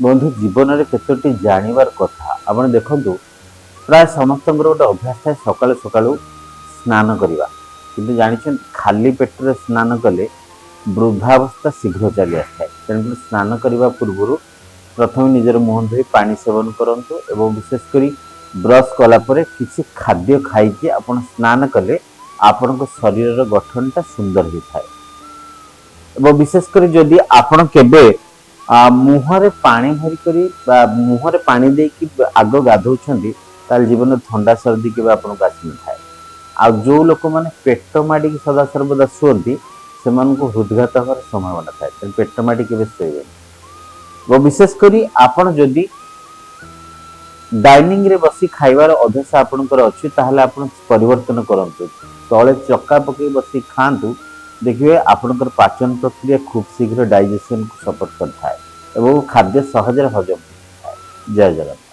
बंधु जीवन में केतोटी जानिबार कथा आपण देखंतु प्राय समस्त गोटे अभ्यास थाए सकाळु सकाळु स्नान करवा किंतु जानी खाली पेटर स्नान कले वृद्धावस्था शीघ्र चली आए तेणुकर स्नान करने पूर्व प्रथम निजर मुह धोई पानी सेवन करंतु एवं विशेषकर ब्रश कलापर किसी खाद्य खाई आपण स्नान कले आपण शरीर गठनटा सुंदर होता है। एवं विशेषकर जदि आपण केबे मुहरे पानी भरिकरी मुहरे पानी देकी आग गाधौछंती ताल जीवन थंडा सर्दी के आपको आसी न थाए। आ जो लोक मैंने पेट माड़ी सदा सर्वदा शुअती से हृदघात हमार संभावना थाए पेट माड़ी के शोबे वो विशेषकर आपड़ जदि डाइनिंग रे बसी खाइबार अभ्यास आपणकर अच्छी ताहले आपण परिवर्तन करंतु तले चक्का पकई बसी खातु देखिए आपणकर पाचन प्रक्रिया खूब शीघ्र डाइजेशन को सपोर्ट करता है एवं खाद्य सहज हजम होता है। जय जगन्नाथ।